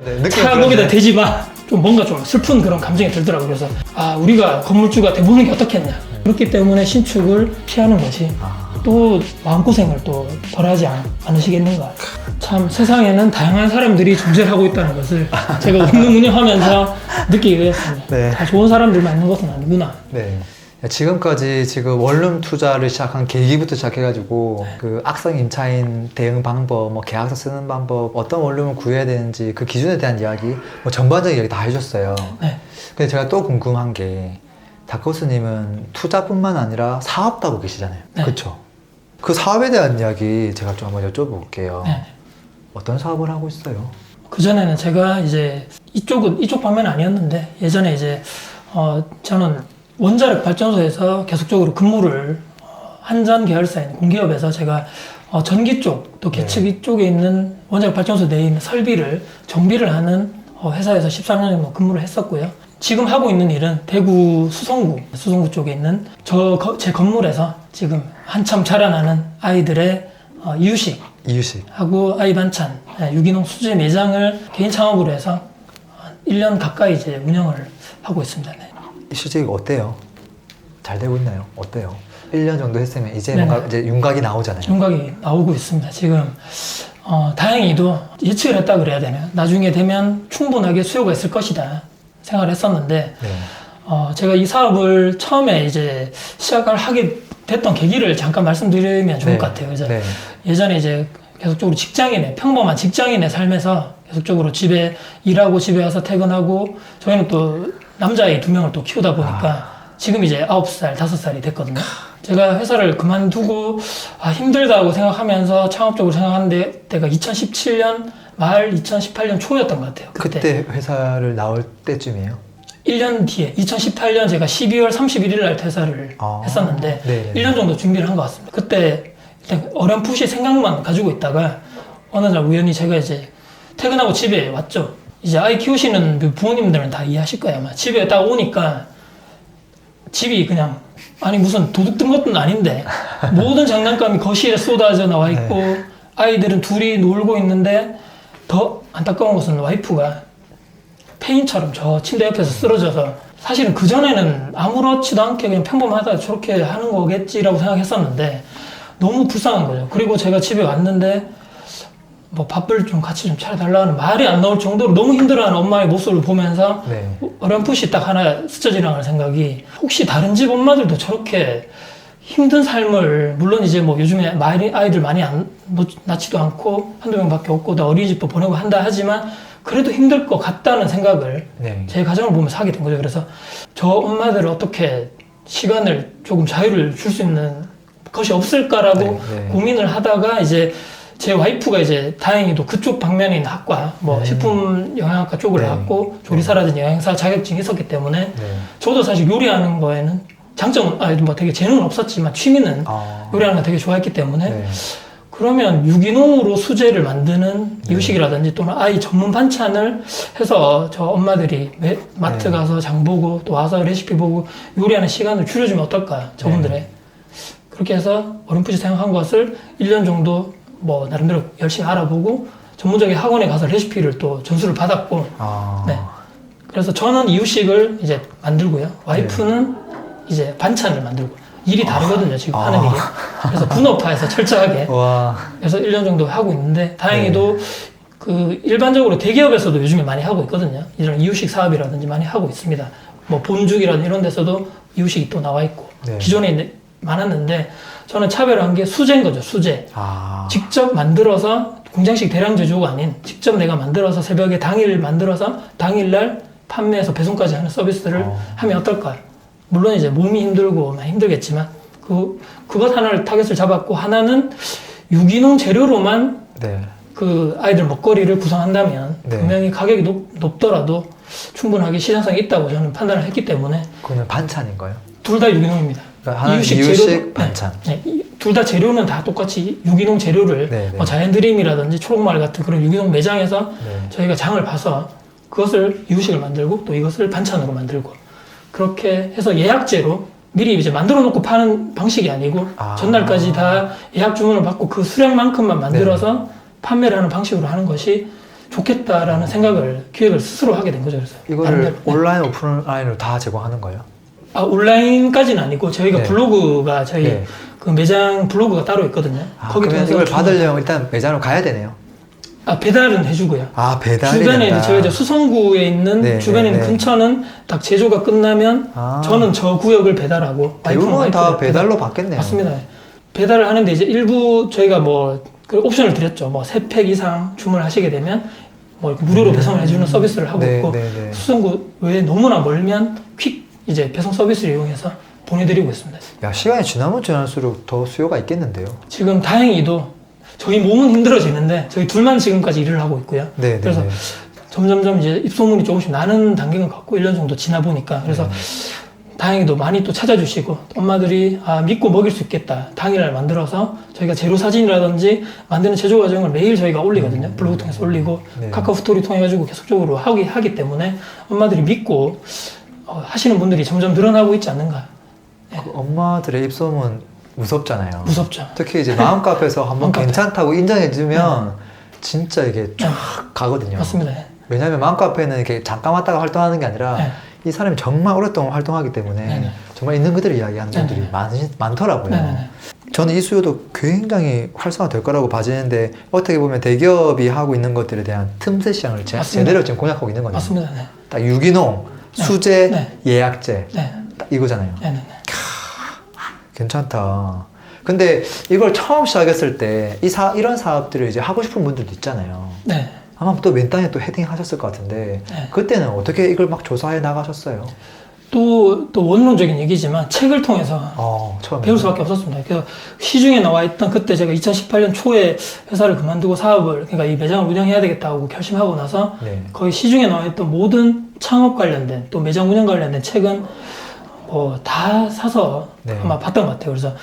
네, 차목에다 대지 마. 좀 뭔가 좀 슬픈 그런 감정이 들더라고요. 그래서 우리가 건물주가 돼보는 게 어떻겠냐. 그렇기 때문에 신축을 피하는 것이 또 마음고생을 또 덜하지 않으시겠는가. 참 세상에는 다양한 사람들이 존재하고 있다는 것을 제가 운영하면서 느끼게 되었습니다. 네. 다 좋은 사람들만 있는 것은 아니구나. 네. 지금까지 지금 원룸 투자를 시작한 계기부터 시작해가지고 그 악성 임차인 대응 방법, 뭐 계약서 쓰는 방법, 어떤 원룸을 구해야 되는지 그 기준에 대한 이야기, 뭐 전반적인 이야기 다 해주셨어요. 네. 근데 제가 또 궁금한 게 다크호스님은 투자뿐만 아니라 사업도 하고 계시잖아요. 네. 그렇죠? 그 사업에 대한 이야기 제가 좀 한번 여쭤볼게요. 네. 어떤 사업을 하고 있어요? 그전에는 제가 이제 이쪽 방면 아니었는데 예전에 이제 저는 원자력 발전소에서 계속적으로 근무를 한전 계열사인 공기업에서 제가 전기 쪽, 또 계측 이쪽에 있는 원자력 발전소 내에 있는 설비를 정비를 하는 회사에서 13년 정도 근무를 했었고요. 지금 하고 있는 일은 대구 수성구 쪽에 있는 제 건물에서 지금 한참 자라나는 아이들의 이유식하고 아이 반찬, 유기농 수제 매장을 개인 창업으로 해서 1년 가까이 이제 운영을 하고 있습니다. 네. 실제 어때요? 잘 되고 있나요? 어때요? 1년 정도 했으면 이제 네네. 뭔가 이제 윤곽이 나오잖아요. 윤곽이 나오고 있습니다. 지금 다행히도 예측을 했다 그래야 되나요? 나중에 되면 충분하게 수요가 있을 것이다 생각을 했었는데 네. 제가 이 사업을 처음에 이제 시작을 하게 됐던 계기를 잠깐 말씀드리면 좋을 네. 것 같아요. 그래서 네. 예전에 이제 계속적으로 평범한 직장인의 삶에서 계속적으로 집에 일하고 집에 와서 퇴근하고 저희는 또 남자아이 2명을 또 키우다 보니까 지금 이제 9살, 5살이 됐거든요. 제가 회사를 그만두고 힘들다고 생각하면서 창업적으로 생각한 때가 2017년 말 2018년 초였던 것 같아요. 그때 회사를 나올 때쯤이에요? 1년 뒤에 2018년 제가 12월 31일 날 퇴사를 했었는데 네네. 1년 정도 준비를 한 것 같습니다. 그때 일단 어렴풋이 생각만 가지고 있다가 어느 날 우연히 제가 이제 퇴근하고 집에 왔죠. 이제 아이 키우시는 부모님들은 다 이해하실 거예요. 아마 집에 딱 오니까 집이 그냥 무슨 도둑 든 것도 아닌데 모든 장난감이 거실에 쏟아져 나와 있고 아이들은 둘이 놀고 있는데 더 안타까운 것은 와이프가 폐인처럼 저 침대 옆에서 쓰러져서 사실은 그전에는 아무렇지도 않게 그냥 평범하다 저렇게 하는 거겠지라고 생각했었는데 너무 불쌍한 거죠. 그리고 제가 집에 왔는데 뭐 밥을 좀 같이 좀 차려달라는 말이 안 나올 정도로 너무 힘들어하는 엄마의 모습을 보면서 어렴풋이 딱 하나 스쳐 지나가는 생각이 혹시 다른 집 엄마들도 저렇게 힘든 삶을 물론 이제 뭐 요즘에 아이들 많이 낳지도 않고 한두 명밖에 없고 다 어린이집도 보내고 한다 하지만 그래도 힘들 것 같다는 생각을 제 가정을 보면서 하게 된 거죠. 그래서 저 엄마들을 어떻게 시간을 조금 자유를 줄 수 있는 것이 없을까라고 고민을 하다가 이제 제 와이프가 이제 다행히도 그쪽 방면에 있는 학과, 식품 영양학과 쪽을 나왔고 조리사라든지 영양사 자격증이 있었기 때문에 저도 사실 요리하는 거에는 장점은 되게 재능은 없었지만 취미는 요리하는 거 되게 좋아했기 때문에 그러면 유기농으로 수제를 만드는 이유식이라든지 또는 아이 전문 반찬을 해서 저 엄마들이 마트 가서 장 보고 또 와서 레시피 보고 요리하는 시간을 줄여주면 어떨까 저분들의 그렇게 해서 어렴풋이 생각한 것을 1년 정도 나름대로 열심히 알아보고 전문적인 학원에 가서 레시피를 또 전수를 받았고 그래서 저는 이유식을 이제 만들고요 와이프는 이제 반찬을 만들고 일이 다르거든요 지금 하는 일이 그래서 분업화해서 철저하게 그래서 1년 정도 하고 있는데 다행히도 그 일반적으로 대기업에서도 요즘에 많이 하고 있거든요 이런 이유식 사업이라든지 많이 하고 있습니다 뭐 본죽이라든지 이런 데서도 이유식이 또 나와 있고 기존에 많았는데 저는 차별한 게 수제인 거죠 수제 직접 만들어서 공장식 대량 제조가 아닌 직접 내가 만들어서 새벽에 당일 만들어서 당일날 판매해서 배송까지 하는 서비스를 하면 어떨까 물론 이제 몸이 힘들고 많이 힘들겠지만 그것 하나를 타겟을 잡았고 하나는 유기농 재료로만 그 아이들 먹거리를 구성한다면 분명히 가격이 높더라도 충분하게 시장성이 있다고 저는 판단을 했기 때문에 그러면 반찬인가요? 둘 다 유기농입니다. 그러니까 이유식 반찬. 둘 다 재료는 다 똑같이 유기농 재료를 자연드림이라든지 초록말 같은 그런 유기농 매장에서 저희가 장을 봐서 그것을 이유식을 만들고 또 이것을 반찬으로 만들고 그렇게 해서 예약제로 미리 이제 만들어 놓고 파는 방식이 아니고 전날까지 다 예약 주문을 받고 그 수량만큼만 만들어서 판매를 하는 방식으로 하는 것이 좋겠다라는 생각을 기획을 스스로 하게 된 거죠. 그래서 이거를 나름대로. 온라인, 오프라인으로 다 제공하는 거예요? 온라인까지는 아니고 저희가 네. 블로그가 저희 네. 그 매장 블로그가 따로 있거든요. 거기 그러면 통해서 이걸 받으려면 일단 매장으로 가야 되네요. 배달은 해주고요. 배달이 주변에 된다. 이제 저희가 이제 수성구에 있는 네, 주변에 있는 네. 근처는 딱 제조가 끝나면 저는 저 구역을 배달하고 대부분 다 와이프는 배달로 받겠네요. 맞습니다. 배달을 하는데 이제 일부 저희가 뭐 그 옵션을 드렸죠. 뭐 3팩 이상 주문하시게 되면 뭐 이렇게 무료로 배송을 해주는 서비스를 하고 네, 있고 네, 네. 수성구 외에 너무나 멀면 퀵 이제 배송 서비스를 이용해서 보내드리고 있습니다. 야, 시간이 지나면 지날수록 더 수요가 있겠는데요? 지금 다행히도 저희 몸은 힘들어지는데 저희 둘만 지금까지 일을 하고 있고요. 네, 그래서 네. 점점점 이제 입소문이 조금씩 나는 단계가 갖고 1년 정도 지나 보니까 그래서 네. 다행히도 많이 또 찾아주시고 엄마들이 믿고 먹일 수 있겠다 당일날 만들어서 저희가 재료 사진이라든지 만드는 제조 과정을 매일 저희가 올리거든요. 블로그 통해서 올리고 네. 카카오 스토리 통해 가지고 계속적으로 하기 때문에 엄마들이 믿고 하시는 분들이 점점 늘어나고 있지 않는가. 그 엄마들의 입소문 무섭잖아요. 무섭죠. 특히 이제 마음카페에서 한번 마음카페. 괜찮다고 인정해주면 진짜 이게 쫙 가거든요. 맞습니다. 왜냐하면 마음카페는 이렇게 잠깐 왔다가 활동하는 게 아니라 네. 이 사람이 정말 오랫동안 활동하기 때문에 네네. 정말 있는 그대로 이야기하는 분들이 많더라고요. 네네네. 저는 이 수요도 굉장히 활성화될 거라고 봐지는데 어떻게 보면 대기업이 하고 있는 것들에 대한 틈새 시장을 맞습니다. 제대로 지금 공략하고 있는 거죠. 맞습니다. 네. 딱 유기농, 수제, 네. 예약제 네. 딱 이거잖아요. 네네네. 괜찮다. 근데 이걸 처음 시작했을 때 이런 사업들을 이제 하고 싶은 분들도 있잖아요. 네. 아마 또 맨땅에 또 헤딩 하셨을 것 같은데 네. 그때는 어떻게 이걸 막 조사해 나가셨어요? 또 원론적인 얘기지만 책을 통해서 처음에 배울 수밖에 없었습니다. 그래서 시중에 나와 있던 그때 제가 2018년 초에 회사를 그만두고 사업을 그러니까 이 매장을 운영해야 되겠다고 결심하고 나서 네. 거의 시중에 나와 있던 모든 창업 관련된 또 매장 운영 관련된 책은 뭐 다 사서 네. 아마 봤던 것 같아요. 그래서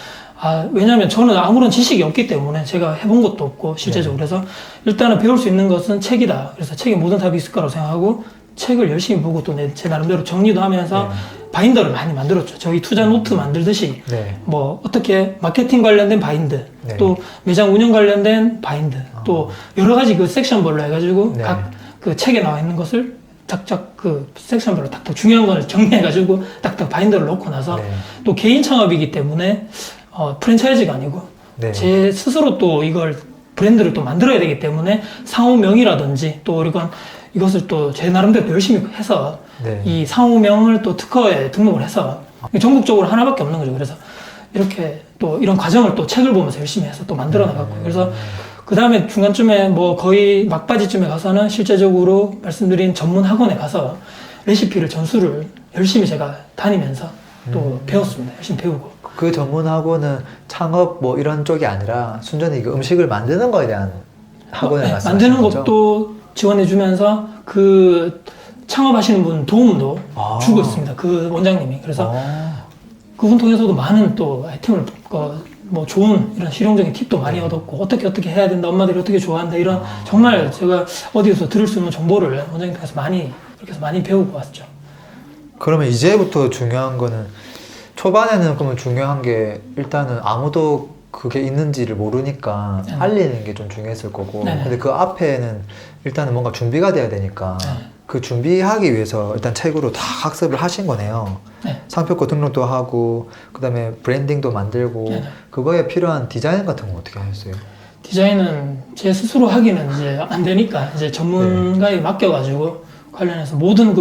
왜냐하면 저는 아무런 지식이 없기 때문에 제가 해본 것도 없고 실제적으로 그래서 일단은 배울 수 있는 것은 책이다. 그래서 책에 모든 답이 있을 거라고 생각하고 책을 열심히 보고 또 제 나름대로 정리도 하면서 바인더를 많이 만들었죠. 저희 투자 노트 만들듯이 네. 뭐 어떻게 마케팅 관련된 바인드, 네. 또 매장 운영 관련된 바인드, 또 여러 가지 그 섹션별로 해가지고 네. 각 그 책에 나와 있는 것을 쫙쫙 그 섹션별로 딱딱 중요한 걸 정리해가지고 딱딱 바인더를 넣고 나서 네. 또 개인 창업이기 때문에 프랜차이즈가 아니고 네. 제 스스로 또 이걸 브랜드를 또 만들어야 되기 때문에 상호명이라든지 또 이것을 또 제 나름대로 열심히 해서 네. 이 상호명을 또 특허에 등록을 해서 전국적으로 하나밖에 없는 거죠. 그래서 이렇게 또 이런 과정을 또 책을 보면서 열심히 해서 또 만들어 나갔고 그래서 그 다음에 중간쯤에 뭐 거의 막바지쯤에 가서는 실제적으로 말씀드린 전문 학원에 가서 레시피를 전수를 열심히 제가 다니면서 또 배웠습니다. 열심히 배우고. 그 전문 학원은 창업 뭐 이런 쪽이 아니라 순전히 그 음식을 만드는 거에 대한 학원을 말씀하시는 만드는 거죠? 것도 지원해주면서 그 창업하시는 분 도움도 주고 있습니다. 그 원장님이. 그래서 그분 통해서도 많은 또 아이템을 뭐 좋은 이런 실용적인 팁도 많이 얻었고 어떻게 해야 된다, 엄마들이 어떻게 좋아한다 이런 정말 제가 어디에서 들을 수 있는 정보를 원장님 통해서 그렇게 해서 많이 배우고 왔죠. 그러면 이제부터 중요한 거는 초반에는 그러면 중요한 게 일단은 아무도 그게 있는지를 모르니까 네네. 알리는 게 좀 중요했을 거고 네네. 근데 그 앞에는 일단은 뭔가 준비가 돼야 되니까 그 준비하기 위해서 일단 책으로 다 학습을 하신 거네요. 네. 상표권 등록도 하고 그다음에 브랜딩도 만들고 네네. 그거에 필요한 디자인 같은 거 어떻게 하셨어요? 디자인은 제 스스로 하기는 이제 안 되니까 이제 전문가에 맡겨가지고 관련해서 모든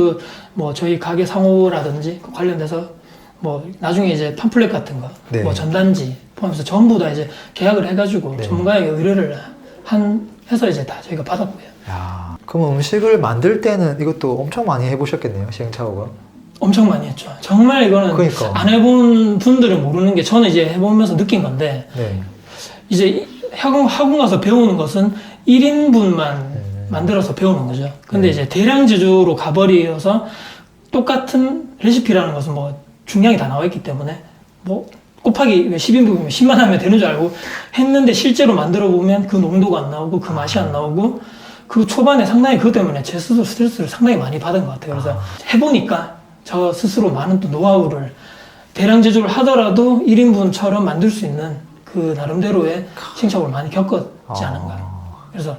뭐 저희 가게 상호라든지 그 관련돼서 뭐 나중에 이제 팜플렛 같은 거, 네. 뭐 전단지 포함해서 전부 다 이제 계약을 해가지고 네. 전문가에게 의뢰를 해서 이제 다 저희가 받았고요. 야, 그럼 음식을 만들 때는 이것도 엄청 많이 해보셨겠네요, 시행착오가. 엄청 많이 했죠. 정말 이거는 그러니까. 안 해본 분들은 모르는 게 저는 이제 해보면서 느낀 건데 네. 이제 학원 가서 배우는 것은 1인분만 만들어서 배우는 거죠. 근데 이제 대량 제조로 가버려서 똑같은 레시피라는 것은 뭐 중량이 다 나와 있기 때문에 뭐 곱하기 10인분이면 10만 하면 되는 줄 알고 했는데 실제로 만들어 보면 그 농도가 안 나오고 그 맛이 안 나오고 그 초반에 상당히 그것 때문에 제 스스로 스트레스를 상당히 많이 받은 것 같아요. 그래서 해보니까 저 스스로 많은 또 노하우를 대량 제조를 하더라도 1인분처럼 만들 수 있는 그 나름대로의 시행착오를 많이 겪었지 않은가. 그래서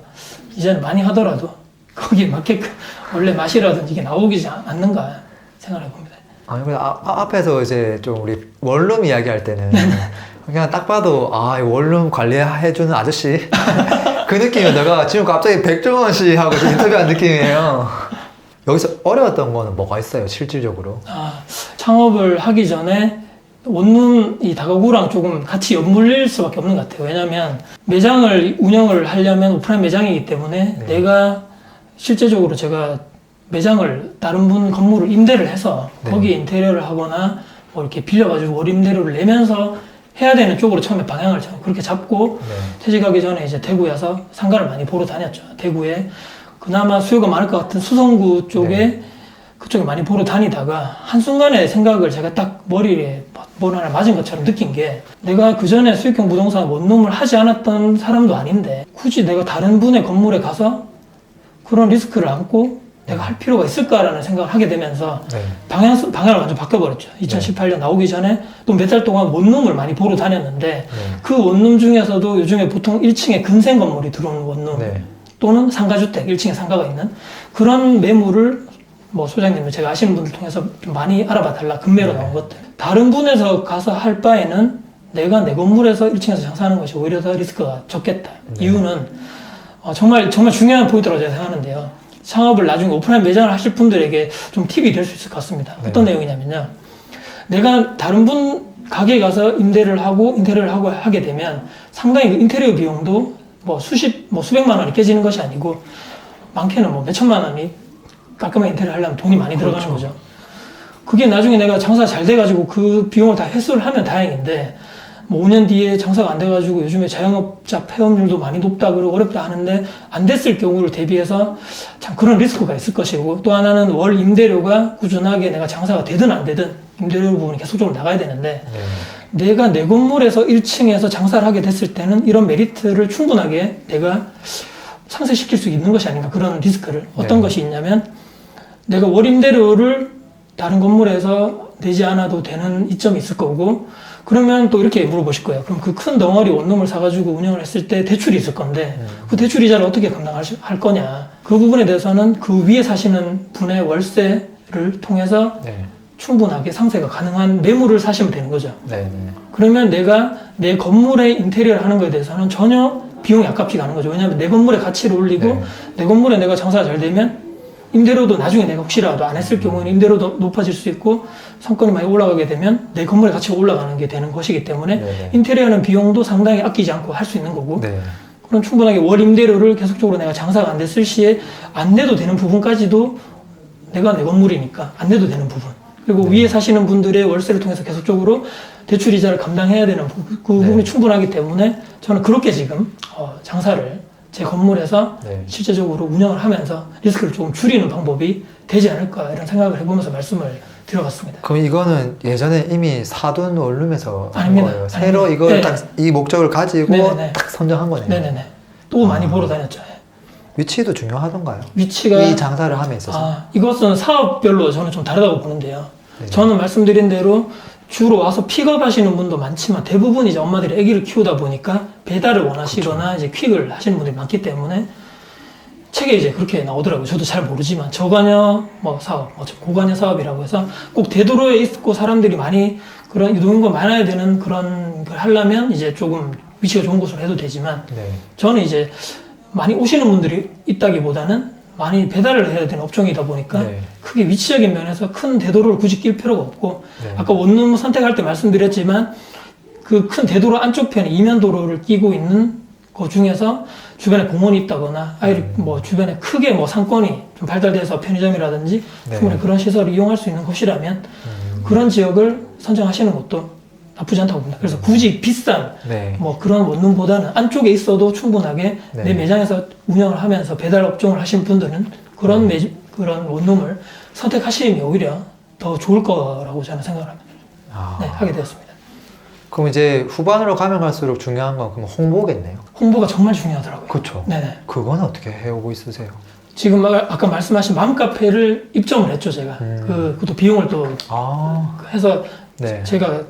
이제는 많이 하더라도 거기에 맞게끔 원래 맛이라든지 이게 나오지 않는가 생각해 봅니다. 아니, 근데 앞에서 이제 좀 우리 원룸 이야기할 때는 그냥 딱 봐도 아, 이 원룸 관리해주는 아저씨 그 느낌이다가 지금 갑자기 백종원 씨하고 좀 인터뷰한 느낌이에요. 여기서 어려웠던 거는 뭐가 있어요, 실질적으로? 창업을 하기 전에 원룸 이 다가구랑 조금 같이 엿물릴 수밖에 없는 것 같아요. 왜냐하면 매장을 운영을 하려면 오프라인 매장이기 때문에 네. 내가 실제적으로 제가 매장을 다른 분 건물을 임대를 해서 네. 거기에 인테리어를 하거나 뭐 이렇게 빌려가지고 월 임대료를 내면서 해야 되는 쪽으로 처음에 방향을 그렇게 잡고 네. 퇴직하기 전에 이제 대구에 서 상가를 많이 보러 다녔죠. 대구에 그나마 수요가 많을 것 같은 수성구 쪽에 네. 그쪽에 많이 보러 다니다가 한순간에 생각을 제가 딱 머리에 뭘 하나 맞은 것처럼 느낀 게 내가 그 전에 수익형 부동산 원룸을 하지 않았던 사람도 아닌데 굳이 내가 다른 분의 건물에 가서 그런 리스크를 안고 내가 할 필요가 있을까라는 생각을 하게 되면서 네. 방향을 완전 바꿔버렸죠. 2018년 나오기 전에 또 몇 달 동안 원룸을 많이 보러 다녔는데 네. 그 원룸 중에서도 요즘에 보통 1층에 근생 건물이 들어오는 원룸 네. 또는 상가주택, 1층에 상가가 있는 그런 매물을 뭐 소장님을 제가 아시는 분들 통해서 좀 많이 알아봐 달라 금매로 네. 나온 것들 다른 분에서 가서 할 바에는 내가 내 건물에서 1층에서 장사하는 것이 오히려 더 리스크가 적겠다. 네. 이유는 정말 중요한 포인트라고 제가 생각하는데요. 창업을 나중에 오프라인 매장을 하실 분들에게 좀 팁이 될 수 있을 것 같습니다. 네. 어떤 내용이냐면요. 내가 다른 분 가게에 가서 인테리어를 하고 하게 되면 상당히 그 인테리어 비용도 수백만 원이 깨지는 것이 아니고 많게는 뭐 몇천만 원이 깔끔하게 인테리어 하려면 돈이 많이 들어가는 그렇죠. 거죠. 그게 나중에 내가 장사 잘 돼가지고 그 비용을 다 회수를 하면 다행인데 뭐 5년 뒤에 장사가 안 돼가지고 요즘에 자영업자 폐업률도 많이 높다 그러고 어렵다 하는데 안 됐을 경우를 대비해서 참 그런 리스크가 있을 것이고 또 하나는 월 임대료가 꾸준하게 내가 장사가 되든 안 되든 임대료 부분이 계속적으로 나가야 되는데 네. 내가 내 건물에서 1층에서 장사를 하게 됐을 때는 이런 메리트를 충분하게 내가 상쇄시킬 수 있는 것이 아닌가 그런 리스크를 어떤 네. 것이 있냐면 내가 월 임대료를 다른 건물에서 내지 않아도 되는 이점이 있을 거고 그러면 또 이렇게 물어보실 거예요. 그럼 그 큰 덩어리 원룸을 사가지고 운영을 했을 때 대출이 있을 건데 그 대출 이자를 어떻게 감당할 거냐. 그 부분에 대해서는 그 위에 사시는 분의 월세를 통해서 네. 충분하게 상세가 가능한 매물을 사시면 되는 거죠. 네. 네. 그러면 내가 내 건물의 인테리어를 하는 것에 대해서는 전혀 비용이 아깝지가 않은 거죠. 왜냐하면 내 건물의 가치를 올리고 네. 내 건물에 내가 장사가 잘 되면 임대료도 나중에 내가 혹시라도 안 했을 경우에는 임대료도 높아질 수 있고 성건이 많이 올라가게 되면 내 건물의 가치가 올라가는 게 되는 것이기 때문에 네네. 인테리어는 비용도 상당히 아끼지 않고 할 수 있는 거고 네. 그럼 충분하게 월 임대료를 계속적으로 내가 장사가 안 됐을 시에 안 내도 되는 부분까지도 내가 내 건물이니까 안 내도 되는 부분 그리고 위에 사시는 분들의 월세를 통해서 계속적으로 대출 이자를 감당해야 되는 그 부분이 충분하기 때문에 저는 그렇게 지금 장사를 제 건물에서 네. 실제적으로 운영을 하면서 리스크를 조금 줄이는 방법이 되지 않을까 이런 생각을 해보면서 말씀을 드려봤습니다. 그럼 이거는 예전에 이미 사둔 원룸에서 한 아닙니다. 거예요? 새로 아닙니다. 이걸 네. 딱 이 목적을 가지고 네네네. 딱 선정한 거네요. 네네네. 또 많이 보러 다녔죠. 예. 위치도 중요하던가요? 위치가 이 장사를 함에 있어서. 이것은 사업별로 저는 좀 다르다고 보는데요. 네. 저는 말씀드린 대로 주로 와서 픽업하시는 분도 많지만 대부분 이제 엄마들이 아기를 키우다 보니까 배달을 원하시거나 이제 퀵을 하시는 분들이 많기 때문에 책에 이제 그렇게 나오더라고요. 저도 잘 모르지만 저관여 사업, 고관여 사업이라고 해서 꼭 대도로에 있고 사람들이 많이 그런 유동인구가 많아야 되는 그런 걸 하려면 이제 조금 위치가 좋은 곳으로 해도 되지만 네. 저는 이제 많이 오시는 분들이 있다기보다는 많이 배달을 해야 되는 업종이다 보니까 네. 크게 위치적인 면에서 큰 대도로를 굳이 낄 필요가 없고 네. 아까 원룸 선택할 때 말씀드렸지만 그 큰 대도로 안쪽 편에 이면도로를 끼고 있는 그 중에서 주변에 공원이 있다거나 주변에 크게 상권이 좀 발달돼서 편의점이라든지 네. 충분히 그런 시설을 이용할 수 있는 곳이라면 그런 지역을 선정하시는 것도 나쁘지 않다고 봅니다. 그래서 굳이 비싼 네. 그런 원룸보다는 안쪽에 있어도 충분하게 네. 내 매장에서 운영을 하면서 배달 업종을 하시는 분들은 그런 그런 원룸을 선택하시면 오히려 더 좋을 거라고 저는 생각을 합니다. 네, 하게 되었습니다. 그럼 이제 후반으로 가면 갈수록 중요한 건 그럼 홍보겠네요. 홍보가 정말 중요하더라고요. 그렇죠. 네네. 그건 어떻게 해오고 있으세요? 지금 아까 말씀하신 맘카페를 입점을 했죠, 제가. 그것도 비용을 또 해서 네. 제가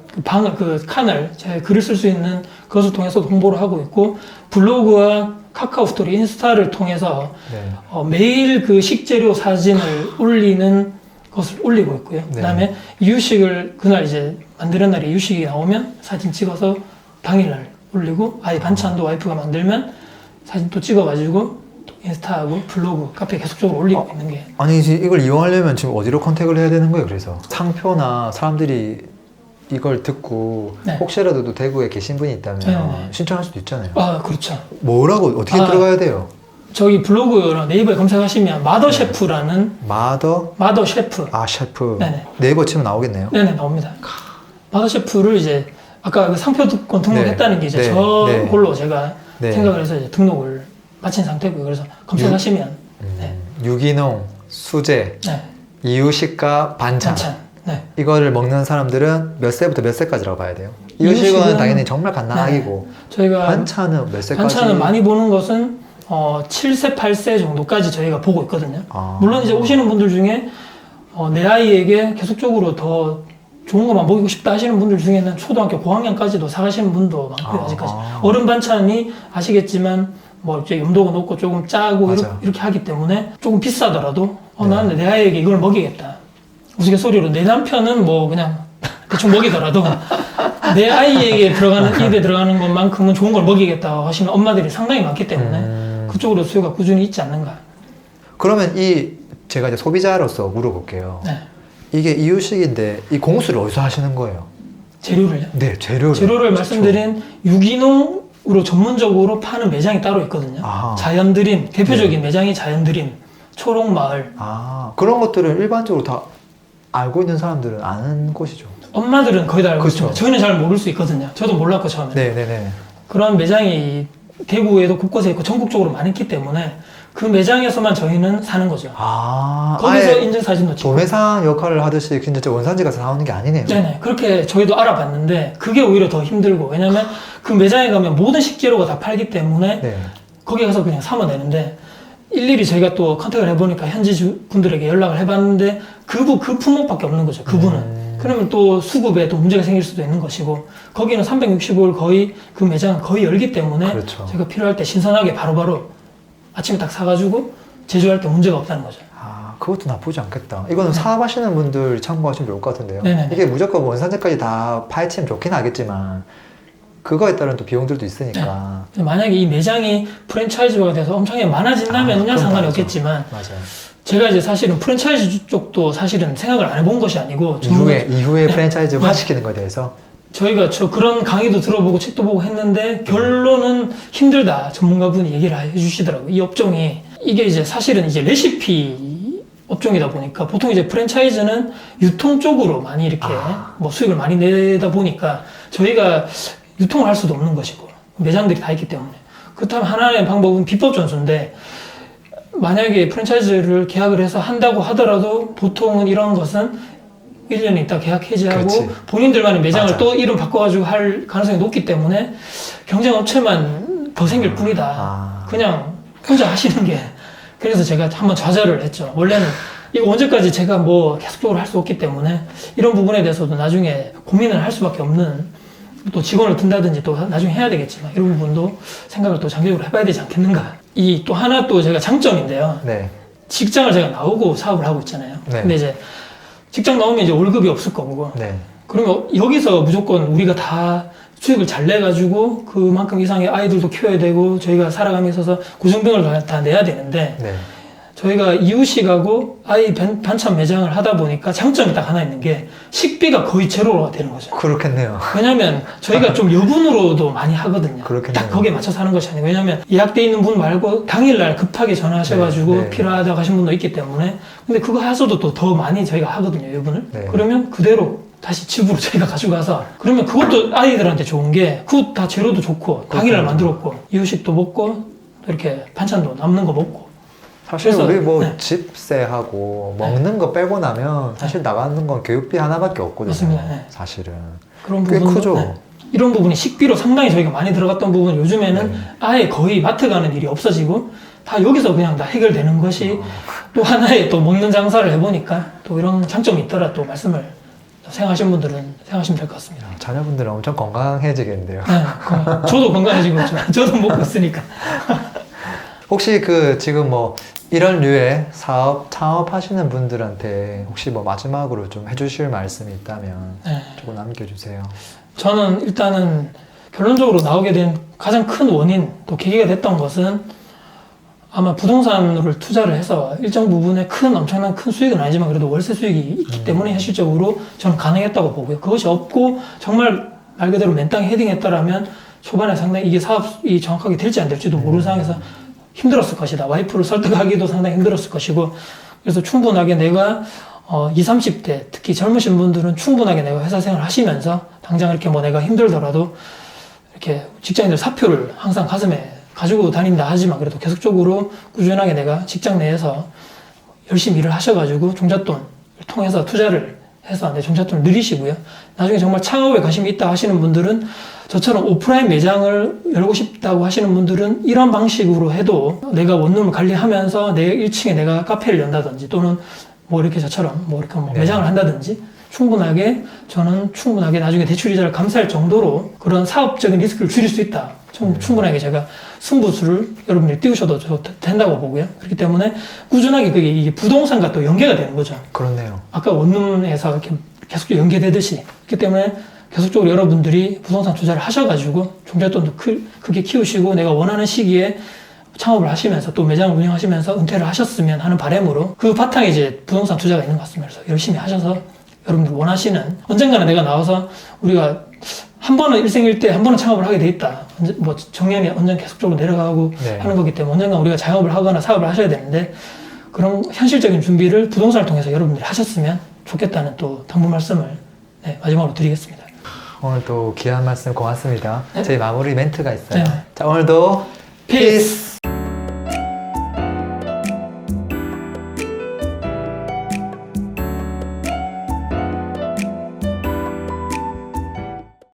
칸을 제 글을 쓸 수 있는 그것을 통해서 홍보를 하고 있고 블로그와 카카오 스토리, 인스타를 통해서 네. 매일 그 식재료 사진을 올리는 것을 올리고 있고요. 네. 그다음에 이유식을 그날 이제 만드는 날에 이유식이 나오면 사진 찍어서 당일날 올리고 아예 반찬도 와이프가 만들면 사진 또 찍어가지고 또 인스타하고 블로그, 카페에 계속적으로 올리고 있는 게 아니 이걸 이용하려면 지금 어디로 컨택을 해야 되는 거예요? 그래서 상표나 사람들이 이걸 듣고 네. 혹시라도 또 대구에 계신 분이 있다면 네. 신청할 수도 있잖아요. 아 그렇죠. 뭐라고 어떻게 들어가야 돼요? 저기 블로그나 네이버에 검색하시면 마더 셰프라는 마더 셰프 셰프. 네네. 네이버 치면 나오겠네요. 네네 나옵니다. 마더 셰프를 이제 아까 그 상표권 등록했다는 게 이제 네. 저걸로 제가 네. 생각을 해서 이제 등록을 마친 상태고요. 그래서 검색하시면 네. 유기농, 수제, 네. 이유식과 반찬. 네. 이거를 먹는 사람들은 몇 세부터 몇 세까지라고 봐야 돼요? 이유식은 이유식은 당연히 정말 간단하기고 저희가 반찬은 몇 세까지? 반찬은 많이 보는 것은 7세, 8세 정도까지 저희가 보고 있거든요. 물론 이제 오시는 분들 중에 내 아이에게 계속적으로 더 좋은 것만 먹이고 싶다 하시는 분들 중에는 초등학교 고학년까지도 사가시는 분도 많고요. 아직까지. 어른 반찬이 아시겠지만 뭐 이제 염도가 높고 조금 짜고 맞아요. 이렇게 하기 때문에 조금 비싸더라도 나는 내 아이에게 이걸 먹이겠다. 우스갯소리로 내 남편은 뭐 그냥 대충 먹이더라도 내 아이에게 들어가는 입에 들어가는 것만큼은 좋은 걸 먹이겠다 하시는 엄마들이 상당히 많기 때문에 그쪽으로 수요가 꾸준히 있지 않는가. 그러면 제가 이제 소비자로서 물어볼게요. 네. 이게 이유식인데 이 공수를 어디서 하시는 거예요? 재료를요? 네, 재료를. 재료를 말씀드린 유기농으로 전문적으로 파는 매장이 따로 있거든요. 아하. 자연드림, 대표적인 매장이 자연드림, 초록마을. 그런 것들을 일반적으로 다 알고 있는 사람들은 아는 곳이죠. 엄마들은 거의 다 알고 그렇죠. 있습니다. 저희는 잘 모를 수 있거든요. 저도 몰랐고 처음에. 네네네. 그런 매장이 대구에도 곳곳에 있고 전국적으로 많기 때문에 그 매장에서만 저희는 사는 거죠. 거기서 아예 인증사진도 찍고. 도매상 역할을 하듯이 진짜 원산지 가서 사오는 게 아니네요. 네네. 그렇게 저희도 알아봤는데 그게 오히려 더 힘들고 왜냐면 그 매장에 가면 모든 식재료가 다 팔기 때문에 네. 거기 가서 그냥 사면 되는데 일일이 저희가 또 컨택을 해보니까 현지 분들에게 연락을 해봤는데 그 품목밖에 없는 거죠. 그분은. 그러면 또 수급에 또 문제가 생길 수도 있는 것이고 거기는 365일 거의 그 매장은 거의 열기 때문에 그렇죠. 제가 필요할 때 신선하게 바로바로 아침에 딱 사가지고 제조할 때 문제가 없다는 거죠. 그것도 나쁘지 않겠다. 이거는 사업하시는 분들 참고하시면 좋을 것 같은데요. 네네네. 이게 무조건 원산지까지 다 파헤치면 좋긴 하겠지만 그거에 따른 또 비용들도 있으니까. 만약에 이 매장이 프랜차이즈화가 돼서 엄청 많아진다면요 그건 상관이 맞죠. 없겠지만 맞아요. 제가 이제 사실은 프랜차이즈 쪽도 사실은 생각을 안 해본 것이 아니고 이후에 네. 프랜차이즈화 시키는 거에 대해서 저희가 그런 강의도 들어보고 책도 보고 했는데 결론은 힘들다 전문가분이 얘기를 해주시더라고요. 이 업종이 이게 이제 사실은 이제 레시피 업종이다 보니까 보통 이제 프랜차이즈는 유통 쪽으로 많이 이렇게 뭐 수익을 많이 내다 보니까 저희가 유통을 할 수도 없는 것이고 매장들이 다 있기 때문에 그렇다면 하나의 방법은 비법 전수인데 만약에 프랜차이즈를 계약을 해서 한다고 하더라도 보통은 이런 것은 1년 있다 계약 해지하고 그렇지. 본인들만의 매장을 맞아. 또 이름 바꿔가지고 할 가능성이 높기 때문에 경쟁업체만 더 생길 뿐이다. 그냥 혼자 하시는 게. 그래서 제가 한번 좌절을 했죠. 원래는 이거 언제까지 제가 뭐 계속적으로 할 수 없기 때문에 이런 부분에 대해서도 나중에 고민을 할 수밖에 없는 또 직원을 든다든지 또 나중에 해야 되겠지만 이런 부분도 생각을 또 장기적으로 해봐야 되지 않겠는가. 이 또 하나 또 제가 장점인데요. 네. 직장을 제가 나오고 사업을 하고 있잖아요. 네. 근데 이제 직장 나오면 이제 월급이 없을 거고. 네. 그러면 여기서 무조건 우리가 다 수익을 잘 내가지고 그만큼 이상의 아이들도 키워야 되고 저희가 살아감에 있어서 고정비용을 다 내야 되는데 네. 저희가 이유식하고 아이 반찬 매장을 하다 보니까 장점이 딱 하나 있는 게 식비가 거의 제로가 되는 거죠. 그렇겠네요. 왜냐면 저희가 좀 여분으로도 많이 하거든요. 그렇겠네요. 딱 거기에 맞춰서 하는 것이 아니고 왜냐면 예약돼 있는 분 말고 당일날 급하게 전화하셔가지고 네. 필요하다고 하신 분도 있기 때문에 근데 그거 하셔도 또 더 많이 저희가 하거든요. 여분을. 네. 그러면 그대로 다시 집으로 저희가 가져가서 그러면 그것도 아이들한테 좋은 게 그것 다 재료도 좋고 당일날 만들었고 이유식도 먹고 또 이렇게 반찬도 남는 거 먹고 사실 그래서, 우리 뭐 네. 집세하고 먹는 거 빼고 나면 사실 나가는 건 교육비 하나밖에 없거든요. 맞습니다. 네. 사실은. 그런 꽤 부분도, 크죠. 네. 이런 부분이 식비로 상당히 저희가 많이 들어갔던 부분 요즘에는 아예 거의 마트 가는 일이 없어지고 다 여기서 그냥 다 해결되는 것이 또 하나의 또 먹는 장사를 해보니까 또 이런 장점이 있더라 또 말씀을 생각하시는 분들은 생각하시면 될 것 같습니다. 자녀분들은 엄청 건강해지겠는데요. 네, 저도 건강해지고 저도 먹고 있으니까. 혹시 그 지금 뭐 이런 류의 사업 창업하시는 분들한테 혹시 뭐 마지막으로 좀 해주실 말씀이 있다면 네. 조금 남겨주세요. 저는 일단은 결론적으로 나오게 된 가장 큰 원인 또 계기가 됐던 것은 아마 부동산을 투자를 해서 일정 부분의 엄청난 큰 수익은 아니지만 그래도 월세 수익이 있기 때문에 현실적으로 저는 가능했다고 보고요. 그것이 없고 정말 말 그대로 맨땅에 헤딩했다라면 초반에 상당히 이게 사업이 정확하게 될지 안 될지도 모르는 상황에서 힘들었을 것이다. 와이프를 설득하기도 상당히 힘들었을 것이고 그래서 충분하게 내가 20, 30대 특히 젊으신 분들은 충분하게 내가 회사 생활 하시면서 당장 이렇게 뭐 내가 힘들더라도 이렇게 직장인들 사표를 항상 가슴에 가지고 다닌다 하지만 그래도 계속적으로 꾸준하게 내가 직장 내에서 열심히 일을 하셔가지고 종잣돈을 통해서 투자를 해서 내 종잣돈을 늘리시고요. 나중에 정말 창업에 관심이 있다 하시는 분들은 저처럼 오프라인 매장을 열고 싶다고 하시는 분들은 이런 방식으로 해도 내가 원룸을 관리하면서 내 1층에 내가 카페를 연다든지 또는 뭐 이렇게 저처럼 뭐 이렇게 뭐 매장을 한다든지 저는 충분하게 나중에 대출이자를 감수할 정도로 그런 사업적인 리스크를 줄일 수 있다. 충분하게 제가 승부수를 여러분들이 띄우셔도 된다고 보고요. 그렇기 때문에 꾸준하게 그게 이게 부동산과 또 연계가 되는 거죠. 그렇네요. 아까 원룸에서 이렇게 계속 연계되듯이. 그렇기 때문에 계속적으로 여러분들이 부동산 투자를 하셔가지고 종잣돈도 크게 키우시고 내가 원하는 시기에 창업을 하시면서 또 매장을 운영하시면서 은퇴를 하셨으면 하는 바람으로 그 바탕에 이제 부동산 투자가 있는 것 같습니다. 그래서 열심히 하셔서 여러분들 원하시는 언젠가는 내가 나와서 우리가 한 번은 일생일대 한 번은 창업을 하게 돼 있다. 뭐 정년이 언젠가 계속적으로 내려가고 네. 하는 거기 때문에 언젠가 우리가 자영업을 하거나 사업을 하셔야 되는데 그런 현실적인 준비를 부동산을 통해서 여러분들이 하셨으면 좋겠다는 또 당부 말씀을 마지막으로 드리겠습니다. 오늘 또 귀한 말씀 고맙습니다. 네. 저희 마무리 멘트가 있어요. 네. 자, 오늘도 피스!